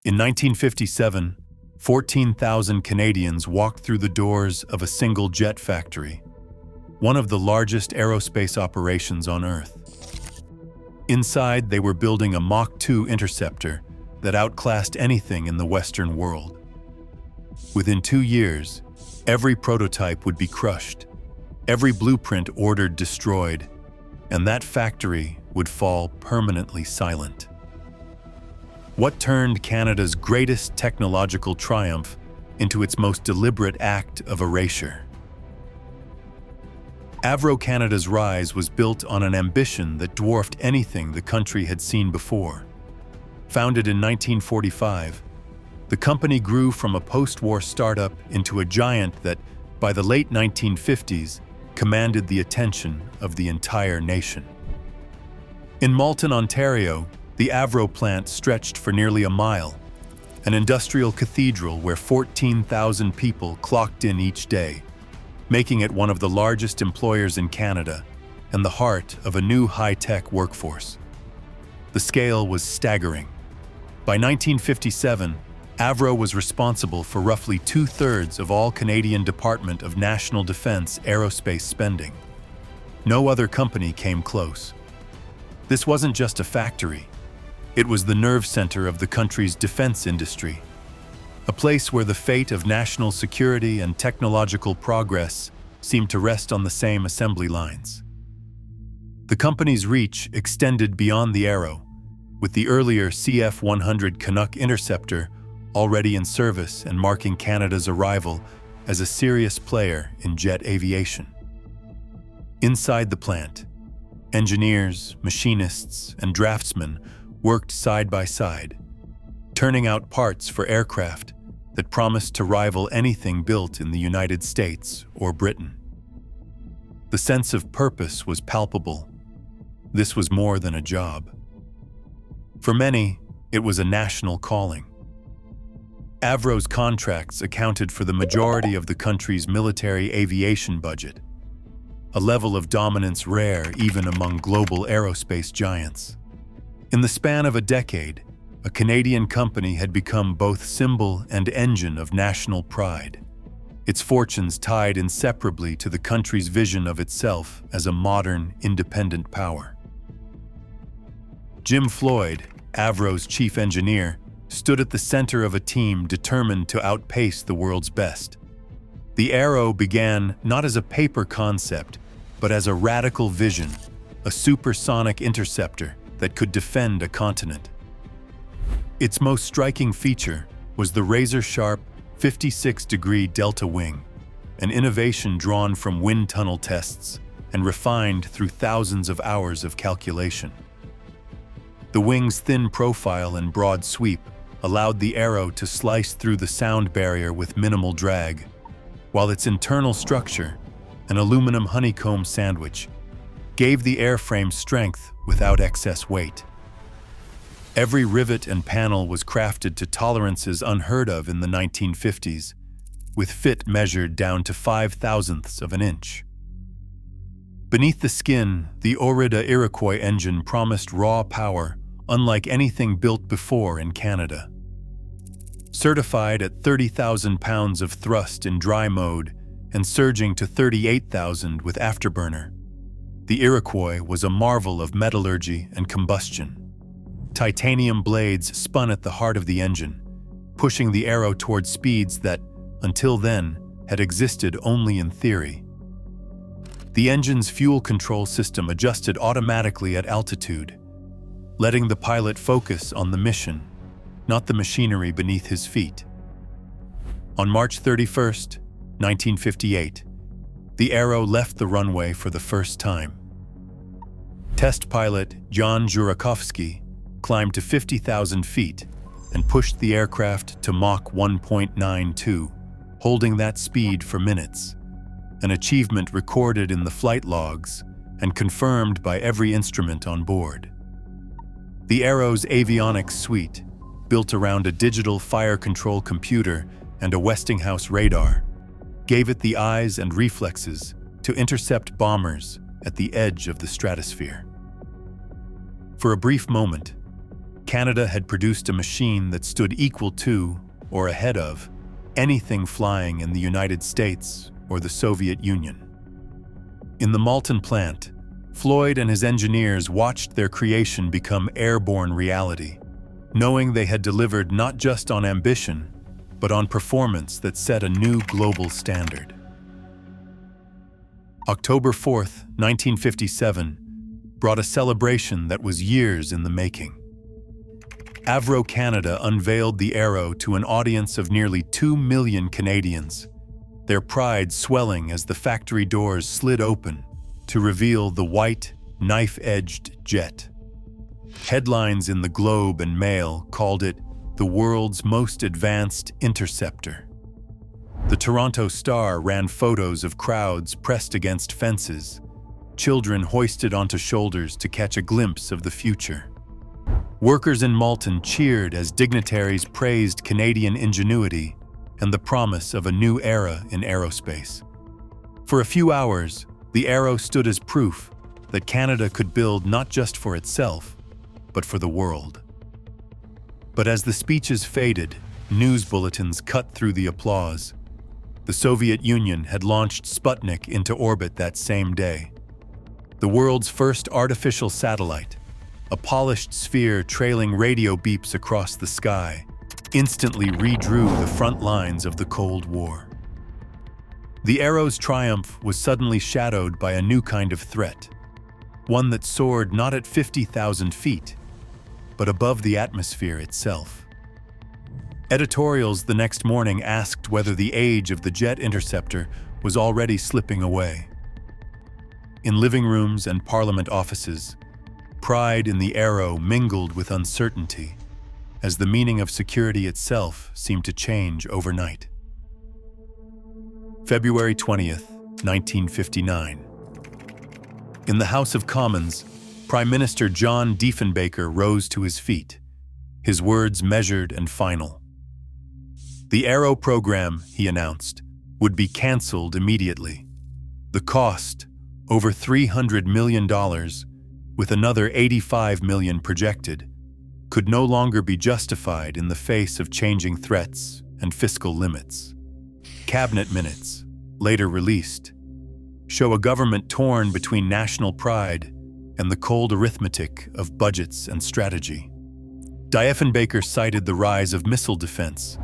In 1957, 14,000 Canadians walked through the doors of a single jet factory, one of the largest aerospace operations on Earth. Inside, they were building a Mach 2 interceptor that outclassed anything in the Western world. Within 2 years, every prototype would be crushed, every blueprint ordered destroyed, and that factory would fall permanently silent. What turned Canada's greatest technological triumph into its most deliberate act of erasure? Avro Canada's rise was built on an ambition that dwarfed anything the country had seen before. Founded in 1945, the company grew from a post-war startup into a giant that, by the late 1950s, commanded the attention of the entire nation. In Malton, Ontario, the Avro plant stretched for nearly a mile, an industrial cathedral where 14,000 people clocked in each day, making it one of the largest employers in Canada and the heart of a new high-tech workforce. The scale was staggering. By 1957, Avro was responsible for roughly 2/3 of all Canadian Department of National Defence aerospace spending. No other company came close. This wasn't just a factory. It was the nerve center of the country's defense industry, a place where the fate of national security and technological progress seemed to rest on the same assembly lines. The company's reach extended beyond the Arrow, with the earlier CF-100 Canuck interceptor already in service and marking Canada's arrival as a serious player in jet aviation. Inside the plant, engineers, machinists, and draftsmen worked side by side, turning out parts for aircraft that promised to rival anything built in the United States or Britain. The sense of purpose was palpable. This was more than a job. For many, it was a national calling. Avro's contracts accounted for the majority of the country's military aviation budget, a level of dominance rare even among global aerospace giants. In the span of a decade, a Canadian company had become both symbol and engine of national pride, its fortunes tied inseparably to the country's vision of itself as a modern, independent power. Jim Floyd, Avro's chief engineer, stood at the center of a team determined to outpace the world's best. The Arrow began not as a paper concept, but as a radical vision, a supersonic interceptor that could defend a continent. Its most striking feature was the razor-sharp 56-degree delta wing, an innovation drawn from wind tunnel tests and refined through thousands of hours of calculation. The wing's thin profile and broad sweep allowed the Arrow to slice through the sound barrier with minimal drag, while its internal structure, an aluminum honeycomb sandwich, gave the airframe strength without excess weight. Every rivet and panel was crafted to tolerances unheard of in the 1950s, with fit measured down to 5/1000ths of an inch. Beneath the skin, the Orida Iroquois engine promised raw power unlike anything built before in Canada. Certified at 30,000 pounds of thrust in dry mode and surging to 38,000 with afterburner, the Iroquois was a marvel of metallurgy and combustion. Titanium blades spun at the heart of the engine, pushing the Arrow toward speeds that, until then, had existed only in theory. The engine's fuel control system adjusted automatically at altitude, letting the pilot focus on the mission, not the machinery beneath his feet. On March 31, 1958, the Arrow left the runway for the first time. Test pilot John Jurakowski climbed to 50,000 feet and pushed the aircraft to Mach 1.92, holding that speed for minutes, an achievement recorded in the flight logs and confirmed by every instrument on board. The Arrow's avionics suite, built around a digital fire control computer and a Westinghouse radar, gave it the eyes and reflexes to intercept bombers at the edge of the stratosphere. For a brief moment, Canada had produced a machine that stood equal to, or ahead of, anything flying in the United States or the Soviet Union. In the Malton plant, Floyd and his engineers watched their creation become airborne reality, knowing they had delivered not just on ambition, but on performance that set a new global standard. October 4th, 1957, brought a celebration that was years in the making. Avro Canada unveiled the Arrow to an audience of nearly 2 million Canadians, their pride swelling as the factory doors slid open to reveal the white, knife-edged jet. Headlines in the Globe and Mail called it the world's most advanced interceptor. The Toronto Star ran photos of crowds pressed against fences, children hoisted onto shoulders to catch a glimpse of the future. Workers in Malton cheered as dignitaries praised Canadian ingenuity and the promise of a new era in aerospace. For a few hours, the Arrow stood as proof that Canada could build not just for itself, but for the world. But as the speeches faded, news bulletins cut through the applause. The Soviet Union had launched Sputnik into orbit that same day. The world's first artificial satellite, a polished sphere trailing radio beeps across the sky, instantly redrew the front lines of the Cold War. The Arrow's triumph was suddenly shadowed by a new kind of threat, one that soared not at 50,000 feet, but above the atmosphere itself. Editorials the next morning asked whether the age of the jet interceptor was already slipping away. In living rooms and parliament offices, pride in the Arrow mingled with uncertainty, as the meaning of security itself seemed to change overnight. February 20th, 1959. In the House of Commons, Prime Minister John Diefenbaker rose to his feet, his words measured and final. The Arrow program, he announced, would be cancelled immediately. The cost, over $300 million, with another $85 million projected, could no longer be justified in the face of changing threats and fiscal limits. Cabinet minutes, later released, show a government torn between national pride and the cold arithmetic of budgets and strategy. Diefenbaker cited the rise of missile defense,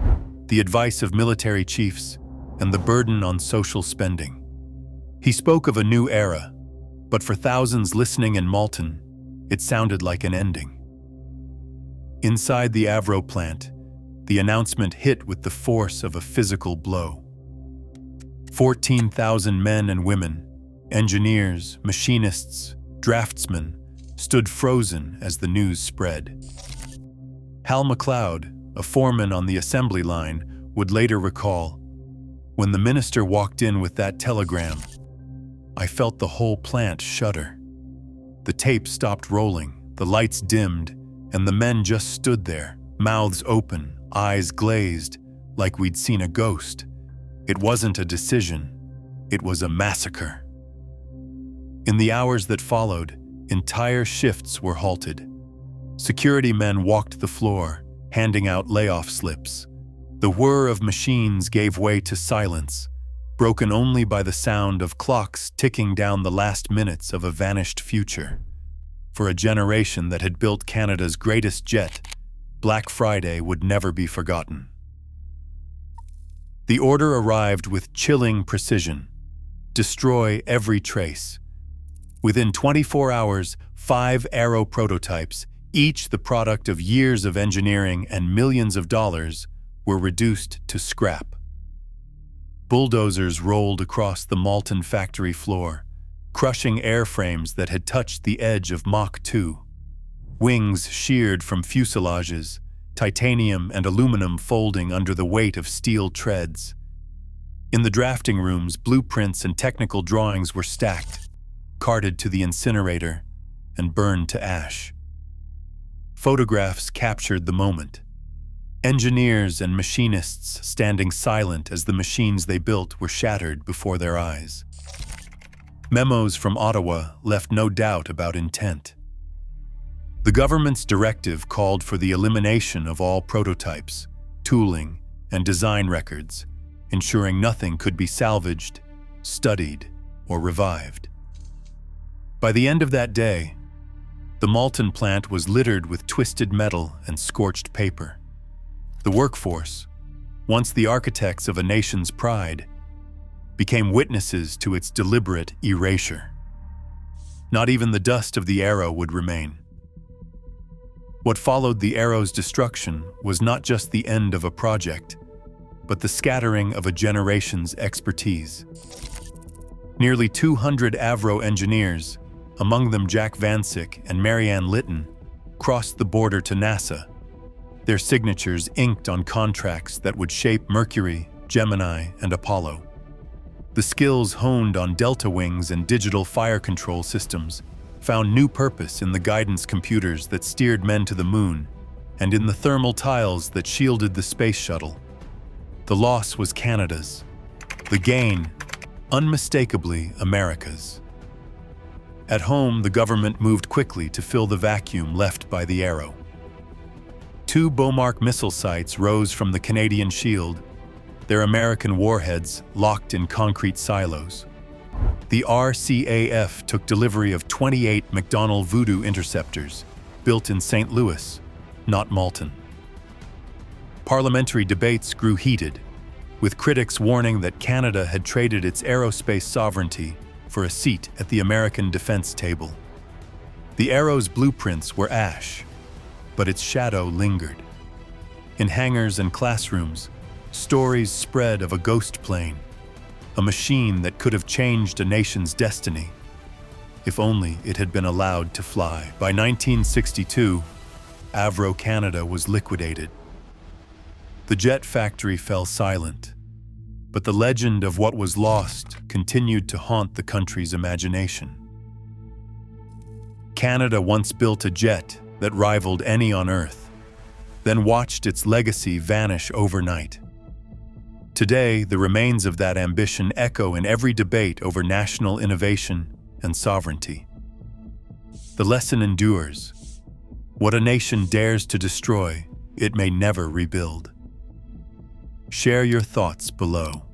the advice of military chiefs, and the burden on social spending. He spoke of a new era, but for thousands listening in Malton, it sounded like an ending. Inside the Avro plant, the announcement hit with the force of a physical blow. 14,000 men and women, engineers, machinists, draftsmen, stood frozen as the news spread. Hal McLeod, a foreman on the assembly line, would later recall, "When the minister walked in with that telegram, I felt the whole plant shudder. The tape stopped rolling, the lights dimmed, and the men just stood there, mouths open, eyes glazed, like we'd seen a ghost. It wasn't a decision, it was a massacre." In the hours that followed, entire shifts were halted. Security men walked the floor, handing out layoff slips. The whir of machines gave way to silence, broken only by the sound of clocks ticking down the last minutes of a vanished future. For a generation that had built Canada's greatest jet, Black Friday would never be forgotten. The order arrived with chilling precision. Destroy every trace. Within 24 hours, 5 Arrow prototypes, each the product of years of engineering and millions of dollars, were reduced to scrap. Bulldozers rolled across the Malton factory floor, crushing airframes that had touched the edge of Mach 2. Wings sheared from fuselages, titanium and aluminum folding under the weight of steel treads. In the drafting rooms, blueprints and technical drawings were stacked, carted to the incinerator, and burned to ash. Photographs captured the moment. Engineers and machinists standing silent as the machines they built were shattered before their eyes. Memos from Ottawa left no doubt about intent. The government's directive called for the elimination of all prototypes, tooling, and design records, ensuring nothing could be salvaged, studied, or revived. By the end of that day, the Malton plant was littered with twisted metal and scorched paper. The workforce, once the architects of a nation's pride, became witnesses to its deliberate erasure. Not even the dust of the Arrow would remain. What followed the Arrow's destruction was not just the end of a project, but the scattering of a generation's expertise. Nearly 200 Avro engineers, among them Jack Vancic and Marianne Litton, crossed the border to NASA, their signatures inked on contracts that would shape Mercury, Gemini, and Apollo. The skills honed on delta wings and digital fire control systems found new purpose in the guidance computers that steered men to the moon and in the thermal tiles that shielded the space shuttle. The loss was Canada's. The gain, unmistakably America's. At home, the government moved quickly to fill the vacuum left by the Arrow. 2 Beaumark missile sites rose from the Canadian shield, their American warheads locked in concrete silos. The RCAF took delivery of 28 McDonnell Voodoo interceptors, built in St. Louis, not Malton. Parliamentary debates grew heated, with critics warning that Canada had traded its aerospace sovereignty for a seat at the American defense table. The Arrow's blueprints were ash, but its shadow lingered. In hangars and classrooms, stories spread of a ghost plane, a machine that could have changed a nation's destiny, if only it had been allowed to fly. By 1962, Avro Canada was liquidated. The jet factory fell silent, but the legend of what was lost continued to haunt the country's imagination. Canada once built a jet that rivaled any on Earth, then watched its legacy vanish overnight. Today, the remains of that ambition echo in every debate over national innovation and sovereignty. The lesson endures. What a nation dares to destroy, it may never rebuild. Share your thoughts below.